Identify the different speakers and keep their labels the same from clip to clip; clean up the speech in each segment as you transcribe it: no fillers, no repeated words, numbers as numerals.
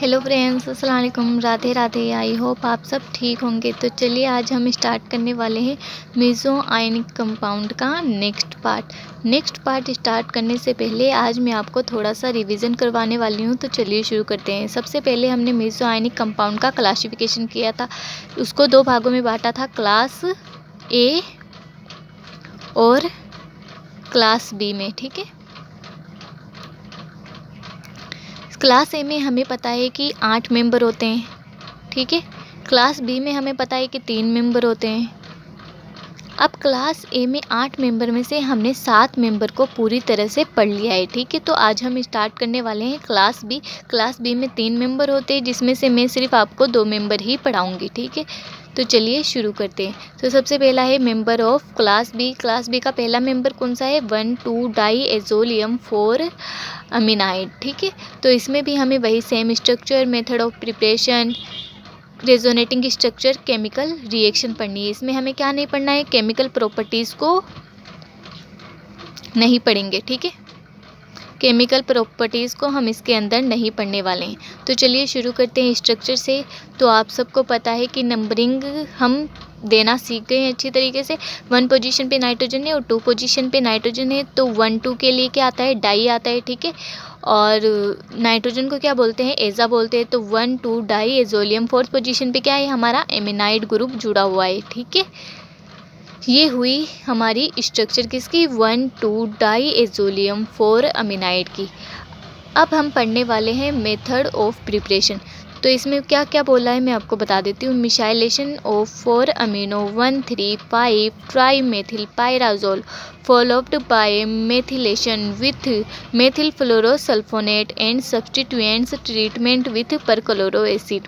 Speaker 1: Hello friends, अस्सलाम वालेकुम, Radhe Radhe. I hope आप सब ठीक होंगे। तो चलिए आज हम स्टार्ट करने वाले हैं मेसो आयनिक कंपाउंड का नेक्स्ट पार्ट स्टार्ट करने से पहले आज मैं आपको थोड़ा सा रिवीजन करवाने वाली हूँ। तो चलिए शुरू करते हैं। सबसे पहले हमने मेसो आयनिक कंपाउंड का क्लासिफिकेशन किया था, उसको दो भागों में बांटा था, क्लास ए और क्लास बी में। ठीक है, क्लास ए में हमें पता है कि 8 मेंबर होते हैं। ठीक है, क्लास बी में हमें पता है कि 3 मेंबर होते हैं। अब क्लास ए में 8 मेंबर में से हमने 7 मेंबर को पूरी तरह से पढ़ लिया है। ठीक है, तो आज हम स्टार्ट करने वाले हैं क्लास बी। क्लास बी में 3 मेंबर होते हैं, जिसमें से मैं सिर्फ आपको 2 मेंबर ही पढ़ाऊँगी। ठीक है, तो चलिए शुरू करते हैं। तो सबसे पहला है member of class B. Class B का पहला मेंबर कौन सा है? 1,2-डाईएज़ोलियम 4 अमीनाइड। ठीक है, तो इसमें भी हमें वही same structure, method of preparation, resonating structure, chemical reaction पढ़नी है। इसमें हमें क्या नहीं पढ़ना है? केमिकल प्रॉपर्टीज़ को नहीं पढ़ेंगे। ठीक है, केमिकल प्रॉपर्टीज़ को हम इसके अंदर नहीं पढ़ने वाले हैं। तो चलिए शुरू करते हैं स्ट्रक्चर से। तो आप सबको पता है कि नंबरिंग हम देना सीख गए हैं अच्छी तरीके से। 1 पोजीशन पे नाइट्रोजन है और 2 पोजीशन पे नाइट्रोजन है, तो 1-2 के लिए क्या आता है? डाई आता है। ठीक है, और नाइट्रोजन को क्या बोलते हैं? एजा बोलते हैं। तो 1,2-डाईएज़ोलियम 4th पोजीशन पे क्या है? हमारा एमिनाइड ग्रुप जुड़ा हुआ है। ठीक है, ये हुई हमारी स्ट्रक्चर किसकी? 1,2-डाईएज़ोलियम 4 अमीनाइड की। अब हम पढ़ने वाले हैं मेथड ऑफ प्रिपरेशन। तो इसमें क्या क्या बोला है मैं आपको बता देती हूँ। Methylation of 4 amino 1,3,5 trimethyl pyrazole followed by methylation with methyl fluorosulfonate and substituents treatment with perchloro acid.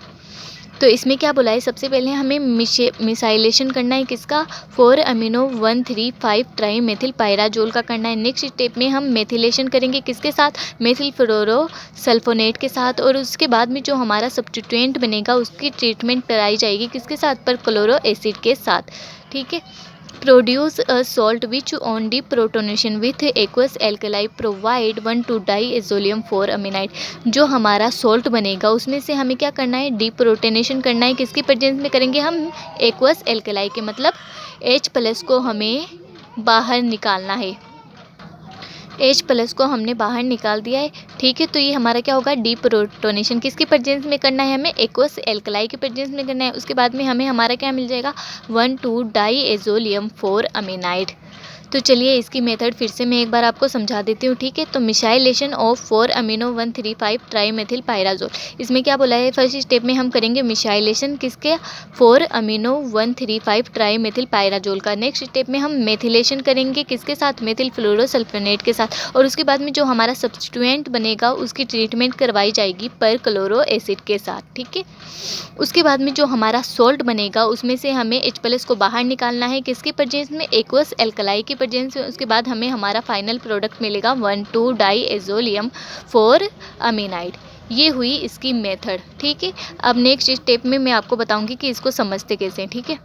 Speaker 1: तो इसमें क्या बोला है? सबसे पहले हमें मिसाइलेशन करना है किसका? 4 अमीनो 1,3,5 ट्राईमेथिल पायराजोल का करना है। नेक्स्ट स्टेप में हम मेथिलेशन करेंगे किसके साथ? मेथिल फ्लोरोसल्फोनेट के साथ। और उसके बाद में जो हमारा सब्स्टिट्यूएंट बनेगा उसकी ट्रीटमेंट कराई जाएगी किसके साथ? परक्लोरो एसिड के साथ। ठीक है, produce a salt which on deprotonation with aqueous alkali provide 1,2-डाईएज़ोलियम 4 अमीनाइड। जो हमारा सॉल्ट बनेगा उसमें से हमें क्या करना है? डिप्रोटोनेशन करना है। किसकी प्रेजेंस में करेंगे हम? एक्वस एल्कलाई के, मतलब H+ को हमें बाहर निकालना है। H+ को हमने बाहर निकाल दिया है। ठीक है, तो ये हमारा क्या होगा? डिप्रोटोनेशन किसकी प्रेजेंस में करना है? हमें एक्वस एल्कलाई की प्रेजेंस में करना है। उसके बाद में हमें हमारा क्या मिल जाएगा? 1,2-डाईएज़ोलियम 4 अमीनाइड। तो चलिए इसकी मेथड फिर से मैं एक बार आपको समझा देती हूँ। ठीक है, तो मिशाइलेशन ऑफ 4 अमीनो 1,3,5 ट्राईमेथिल पायराजोल। इसमें क्या बोला है? फर्स्ट स्टेप में हम करेंगे मिशाइलेशन किसके? 4 अमीनो 1,3,5 ट्राईमेथिल पायराजोल का। नेक्स्ट स्टेप में हम मेथिलेशन करेंगे किसके साथ? मेथिल फ्लोरोसल्फोनेट के साथ। और उसके बाद में जो हमारा सब्स्टिट्यूएंट बनेगा उसकी ट्रीटमेंट करवाई जाएगी परक्लोरो एसिड के साथ। ठीक है, उसके बाद में जो हमारा सॉल्ट बनेगा उसमें से हमें H+ को बाहर निकालना है किसकी प्रेजेंस में? एक्वस एल्कलाई की प्रेजेंस में। उसके बाद हमें हमारा फाइनल प्रोडक्ट मिलेगा 1,2-डाईएज़ोलियम 4 अमीनाइड। ये हुई इसकी मेथड। ठीक है, अब नेक्स्ट स्टेप में मैं आपको बताऊंगी कि इसको समझते कैसे हैं। ठीक है,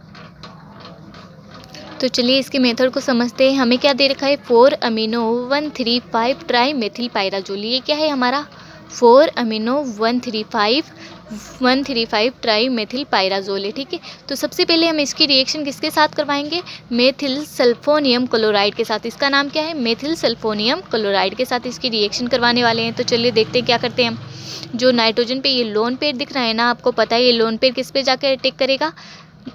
Speaker 1: तो चलिए इसके मेथड को समझते हैं। हमें क्या दे रखा है? 4 अमीनो 1,3,5 ट्राईमेथिल पायराजोल। ये क्या है हमारा? 4 अमीनो 1,3,5 ट्राईमेथिल पायराजोल है। ठीक है, तो सबसे पहले हम इसकी रिएक्शन किसके साथ करवाएंगे? मेथिल सल्फोनियम क्लोराइड के साथ। इसका नाम क्या है? मेथिल सल्फोनियम क्लोराइड के साथ इसकी रिएक्शन करवाने वाले हैं। तो चलिए देखते हैं क्या करते हैं हम। जो नाइट्रोजन पे ये लोन पेयर दिख रहा है ना, आपको पता है ये लोन पेयर किस पे जाकर अटैक करेगा?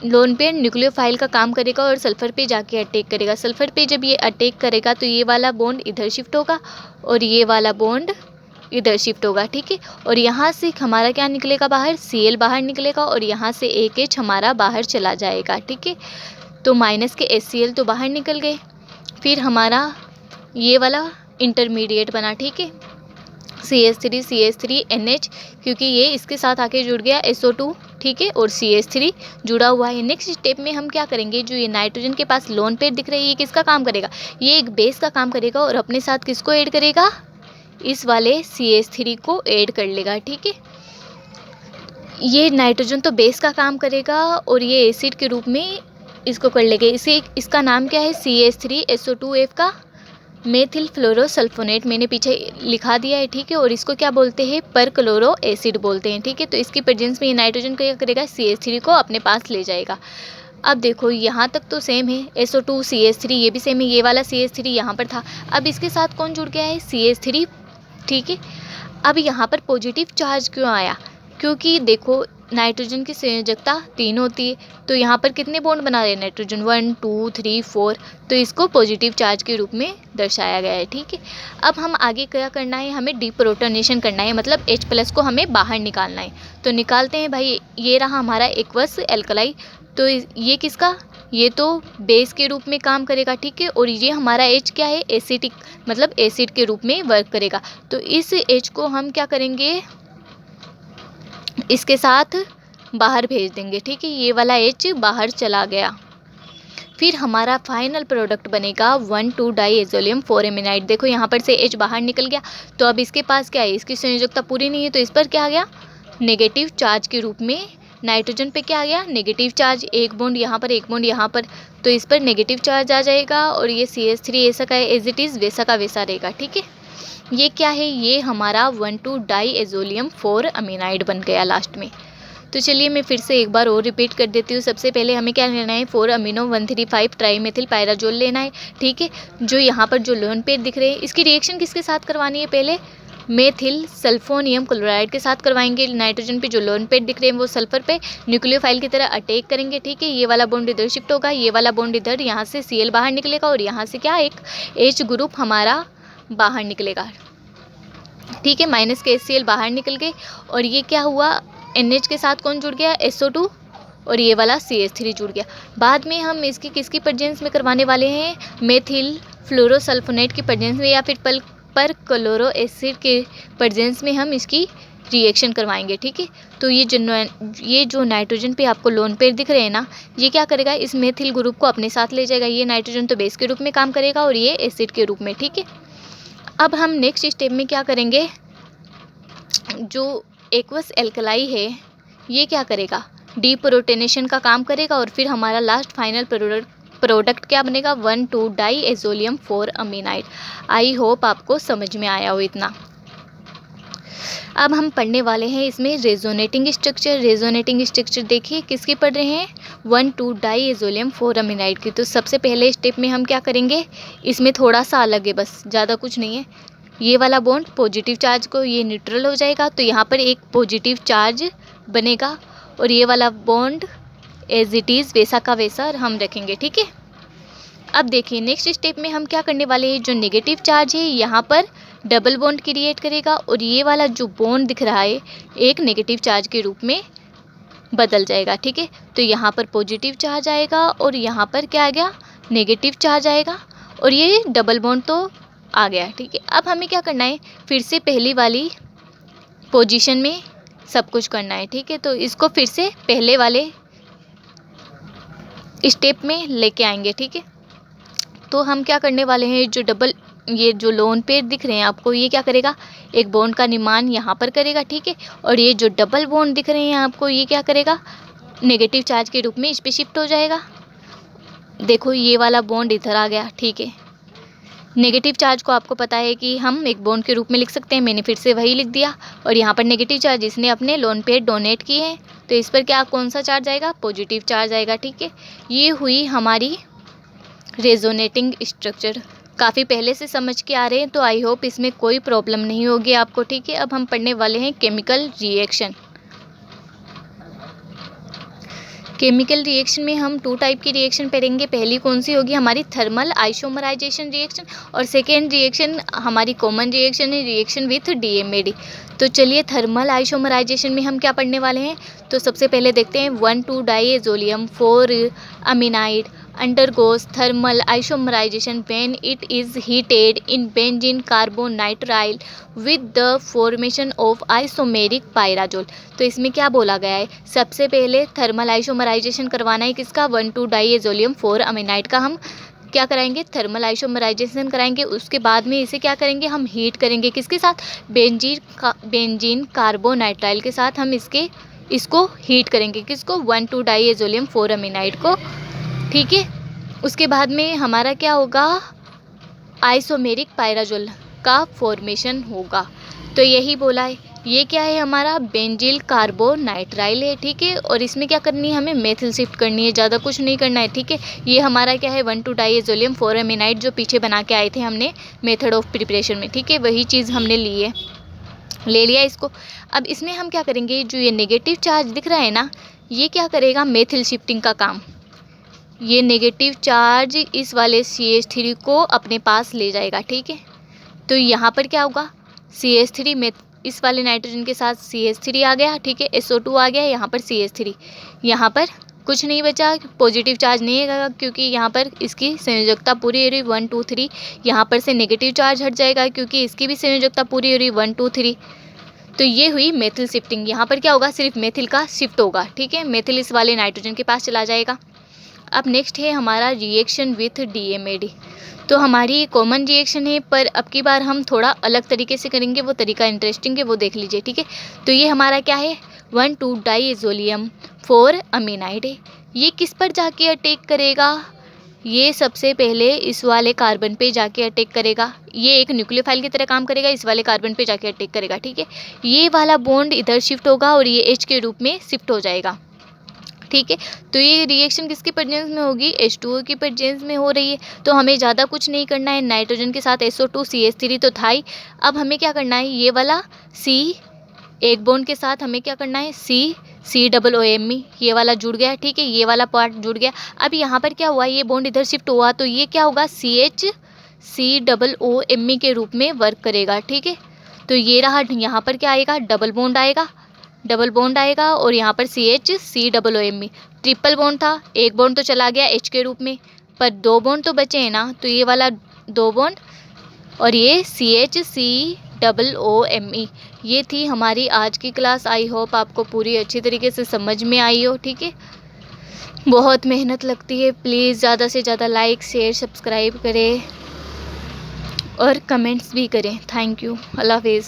Speaker 1: लोन पेयर न्यूक्लियोफाइल का काम करेगा और सल्फर पे जाके अटैक करेगा। सल्फर पे जब ये अटैक करेगा तो ये वाला बॉन्ड इधर शिफ्ट होगा और ये वाला बॉन्ड इधर शिफ्ट होगा। ठीक है, और यहाँ से हमारा क्या निकलेगा बाहर? Cl बाहर निकलेगा और यहाँ से एक H हमारा बाहर चला जाएगा। ठीक है, तो माइनस के HCl तो बाहर निकल गए। फिर हमारा ये वाला इंटरमीडिएट बना। ठीक है, CH3 क्योंकि ये इसके साथ आके जुड़ गया SO2। ठीक है, और CH3 जुड़ा हुआ है। नेक्स्ट स्टेप में हम क्या करेंगे? जो ये नाइट्रोजन के पास लोन पेयर दिख रही है ये किसका काम करेगा? ये एक बेस का काम करेगा और अपने साथ किसको ऐड करेगा? इस वाले CH3 को ऐड कर लेगा। ठीक है, ये नाइट्रोजन तो बेस का काम करेगा और ये एसिड के रूप में इसको कर लेगा। इसका नाम क्या है? CH3SO2F का मेथिल फ्लोरोसल्फोनेट मैंने पीछे लिखा दिया है, ठीक है। और इसको क्या बोलते हैं, परक्लोरो एसिड बोलते हैं, ठीक है। तो इसकी प्रेजेंस में ये नाइट्रोजन क्या करेगा, CH3 को अपने पास ले जाएगा। अब देखो यहाँ तक तो सेम है, SO2 CH3 ये भी सेम है, ये वाला CH3 यहाँ पर था। अब इसके साथ कौन जुड़ गया है, CH3, ठीक है। अब यहाँ पर पॉजिटिव चार्ज क्यों आया, क्योंकि देखो नाइट्रोजन की संयोजकता 3 होती है, तो यहाँ पर कितने बॉन्ड बना रहे हैं नाइट्रोजन, 1 2 3 4, तो इसको पॉजिटिव चार्ज के रूप में दर्शाया गया है, ठीक है। अब हम आगे क्या करना है, हमें डिप्रोटोनेशन करना है, मतलब H+ को हमें बाहर निकालना है। तो निकालते हैं भाई, ये रहा हमारा एक्वस एल्कलाई, तो ये किसका, ये तो बेस के रूप में काम करेगा, ठीक है। और ये हमारा H क्या है, एसिटिक, मतलब एसिड के रूप में वर्क करेगा। तो इस H को हम क्या करेंगे, इसके साथ बाहर भेज देंगे, ठीक है। ये वाला H बाहर चला गया। फिर हमारा फाइनल प्रोडक्ट बनेगा 1,2 डाईएजोलियम 4 एमिनाइड। देखो यहाँ पर से H बाहर निकल गया, तो अब इसके पास क्या है, इसकी संयोजकता पूरी नहीं है, तो इस पर क्या आ गया, नेगेटिव चार्ज के रूप में नाइट्रोजन पे क्या आ गया, नेगेटिव चार्ज, एक बॉन्ड यहाँ पर, एक बॉन्ड यहाँ पर, तो इस पर नेगेटिव चार्ज आ जाएगा। और ये CH3 ऐसा का एज इट इज़ वैसा का वैसा रहेगा, ठीक है। ये क्या है, ये हमारा 1,2 डाईएजोलियम 4 अमीनाइड बन गया लास्ट में। तो चलिए मैं फिर से एक बार और रिपीट कर देती हूँ। सबसे पहले हमें क्या लेना है, 4 अमीनो 135 ट्राईमेथिल पायराजोल लेना है, ठीक है। जो यहाँ पर जो लोन पेयर दिख रहे हैं, इसकी रिएक्शन किसके साथ करवानी है, पहले मेथिल सल्फोनियम क्लोराइड के साथ करवाएंगे। नाइट्रोजन पे जो लोन पेयर दिख रहे हैं वो सल्फर पे न्यूक्लियोफाइल की तरह अटैक करेंगे, ठीक है। ये वाला बॉन्ड इधर शिफ्ट होगा, ये वाला बॉन्ड इधर, यहाँ से Cl बाहर निकलेगा और यहाँ से क्या, एक H ग्रुप हमारा बाहर निकलेगा, ठीक है। माइनस के HCl बाहर निकल गए, और ये क्या हुआ, NH के साथ कौन जुड़ गया, SO2, और ये वाला CH3 जुड़ गया। बाद में हम इसकी किसकी प्रेजेंस में करवाने वाले हैं, मेथिल फ्लोरोसल्फोनेट की प्रेजेंस में, या फिर पर क्लोरो एसिड के प्रेजेंस में हम इसकी रिएक्शन करवाएंगे, ठीक है। तो ये जो नाइट्रोजन पे आपको लोन पेयर दिख रहे हैं ना, ये क्या करेगा, इस मेथिल ग्रुप को अपने साथ ले जाएगा। ये नाइट्रोजन तो बेस के रूप में काम करेगा और ये एसिड के रूप में, ठीक है। अब हम नेक्स्ट स्टेप में क्या करेंगे, जो एक्वस एल्कलाई है ये क्या करेगा, डीप्रोटोनेशन का काम करेगा, और फिर हमारा लास्ट फाइनल प्रोडक्ट क्या बनेगा, 1,2 डाईएजोलियम 4 अमीनाइड। आई होप आपको समझ में आया हो इतना। अब हम पढ़ने वाले हैं इसमें रेजोनेटिंग स्ट्रक्चर। रेजोनेटिंग स्ट्रक्चर देखिए किसकी पढ़ रहे हैं, 1,2 डाईएजोलियम 4 अमीनाइड की। तो सबसे पहले स्टेप में हम क्या करेंगे, इसमें थोड़ा सा अलग है, बस ज़्यादा कुछ नहीं है। ये वाला बॉन्ड पॉजिटिव चार्ज को ये न्यूट्रल हो जाएगा, तो यहाँ पर एक पॉजिटिव चार्ज बनेगा, और ये वाला बॉन्ड एज इट इज़ वैसा का वैसा हम रखेंगे, ठीक है। अब देखिए नेक्स्ट स्टेप में हम क्या करने वाले हैं, जो नेगेटिव चार्ज है यहाँ पर डबल बॉन्ड क्रिएट करेगा, और ये वाला जो बॉन्ड दिख रहा है एक नेगेटिव चार्ज के रूप में बदल जाएगा, ठीक है। तो यहाँ पर पॉजिटिव चार्ज आएगा और यहाँ पर क्या आ गया, नेगेटिव चार्ज आएगा, और ये डबल बॉन्ड तो आ गया, ठीक है। अब हमें क्या करना है, फिर से पहली वाली पोजीशन में सब कुछ करना है, ठीक है। तो इसको फिर से पहले वाले स्टेप में लेके आएंगे, ठीक है। तो हम क्या करने वाले हैं, ये जो लोन पेयर दिख रहे हैं आपको, ये क्या करेगा, एक बॉन्ड का निर्माण यहाँ पर करेगा, ठीक है। और ये जो डबल बॉन्ड दिख रहे हैं आपको, ये क्या करेगा, नेगेटिव चार्ज के रूप में इस पे शिफ्ट हो जाएगा। देखो ये वाला बॉन्ड इधर आ गया, ठीक है। नेगेटिव चार्ज को आपको पता है कि हम एक बॉन्ड के रूप में लिख सकते हैं, मैंने फिर से वही लिख दिया। और यहाँ पर नेगेटिव चार्ज इसने अपने लोन पेयर डोनेट किए हैं, तो इस पर क्या कौन सा चार्ज आएगा, पॉजिटिव चार्ज आएगा, ठीक है। ये हुई हमारी रेजोनेटिंग स्ट्रक्चर। काफ़ी पहले से समझ के आ रहे हैं, तो आई होप इसमें कोई प्रॉब्लम नहीं होगी आपको, ठीक है। अब हम पढ़ने वाले हैं केमिकल रिएक्शन। केमिकल रिएक्शन में हम 2 टाइप की रिएक्शन पढ़ेंगे। पहली कौन सी होगी, हमारी थर्मल आइसोमराइजेशन रिएक्शन, और सेकेंड रिएक्शन हमारी कॉमन रिएक्शन है, रिएक्शन विथ DMAD। तो चलिए थर्मल आइसोमराइजेशन में हम क्या पढ़ने वाले हैं, तो सबसे पहले देखते हैं 1,2 डाईएजोलियम 4 अमीनाइड undergoes thermal isomerization when it is heated in benzene carbonitrile with the formation of isomeric pyrazole। तो इसमें क्या बोला गया है, सबसे पहले थर्मल आइसोमराइजेशन करवाना है किसका, 1,2 डाईएजोलियम 4 अमीनाइड का हम क्या कराएंगे, थर्मल आइसोमराइजेशन कराएंगे। उसके बाद में इसे क्या करेंगे, हम हीट करेंगे किसके साथ, बेंजीन कार्बोनाइट्राइल के साथ हम इसको हीट करेंगे, किसको, 1,2 डाईएजोलियम 4 अमीनाइड को, ठीक है। उसके बाद में हमारा क्या होगा, आइसोमेरिक पायराजोल का फॉर्मेशन होगा। तो यही बोला है। ये क्या है हमारा बेंजील कार्बोनाइट्राइल है, ठीक है। और इसमें क्या करनी है, हमें मेथिल शिफ्ट करनी है, ज़्यादा कुछ नहीं करना है, ठीक है। ये हमारा क्या है 1,2-डाइएजोलियम 4-अमीनाइड जो पीछे बना के आए थे हमने मेथड ऑफ प्रिपरेशन में, ठीक है, वही चीज़ हमने ली है, ले लिया इसको। अब इसमें हम क्या करेंगे, जो ये नेगेटिव चार्ज दिख रहा है ना, ये क्या करेगा, मेथिल शिफ्टिंग का काम। ये नेगेटिव चार्ज इस वाले CH3 को अपने पास ले जाएगा, ठीक है। तो यहाँ पर क्या होगा, CH3 में इस वाले नाइट्रोजन के साथ CH3 आ गया, ठीक है, SO2 आ गया, यहाँ पर CH3, यहाँ पर कुछ नहीं बचा, पॉजिटिव चार्ज नहीं है क्योंकि यहाँ पर इसकी संयोजकता पूरी हो रही 1 2 3, यहाँ पर से नेगेटिव चार्ज हट जाएगा क्योंकि इसकी भी संयोजकता पूरी हो रही 1 2 3। तो ये हुई मेथिल शिफ्टिंग। यहाँ पर क्या होगा, सिर्फ मेथिल का शिफ्ट होगा, ठीक है, मेथिल इस वाले नाइट्रोजन के पास चला जाएगा। अब नेक्स्ट है हमारा रिएक्शन विथ DMAD। तो हमारी कॉमन रिएक्शन है, पर अब की बार हम थोड़ा अलग तरीके से करेंगे, वो तरीका इंटरेस्टिंग है, वो देख लीजिए, ठीक है। तो ये हमारा क्या है 1,2-डाइएजोलियम 4-अमीनाइड है। ये किस पर जाके अटैक करेगा, ये सबसे पहले इस वाले कार्बन पे जाके अटैक करेगा। ये एक न्यूक्लियोफाइल की तरह काम करेगा, इस वाले कार्बन पे जाके अटैक करेगा, ठीक है। ये वाला बॉन्ड इधर शिफ्ट होगा और ये H के रूप में शिफ्ट हो जाएगा, ठीक है। तो ये रिएक्शन किसकी प्रेजेंस में होगी, H2O की प्रेजेंस में हो रही है। तो हमें ज़्यादा कुछ नहीं करना है, नाइट्रोजन के साथ SO2 CH3 तो था ही। अब हमें क्या करना है, ये वाला C एक बॉन्ड के साथ हमें क्या करना है, COOMe, ये वाला जुड़ गया, ठीक है, ये वाला पार्ट जुड़ गया। अब यहाँ पर क्या हुआ, ये बॉन्ड इधर शिफ्ट हुआ, तो ये क्या होगा CHCOOMe के रूप में वर्क करेगा, ठीक है। तो ये रहा, यहाँ पर क्या आएगा, डबल बॉन्ड आएगा और यहाँ पर CHCOOMe। ट्रिपल बॉन्ड था, एक बॉन्ड तो चला गया H के रूप में, पर 2 बॉन्ड तो बचे हैं ना, तो ये वाला 2 बॉन्ड और ये CHCOOMe। ये थी हमारी आज की क्लास। आई होप आपको पूरी अच्छी तरीके से समझ में आई हो, ठीक है। बहुत मेहनत लगती है, प्लीज़ ज़्यादा से ज़्यादा लाइक शेयर सब्सक्राइब करें और कमेंट्स भी करें। थैंक यू, अल्लाह हाफिज़।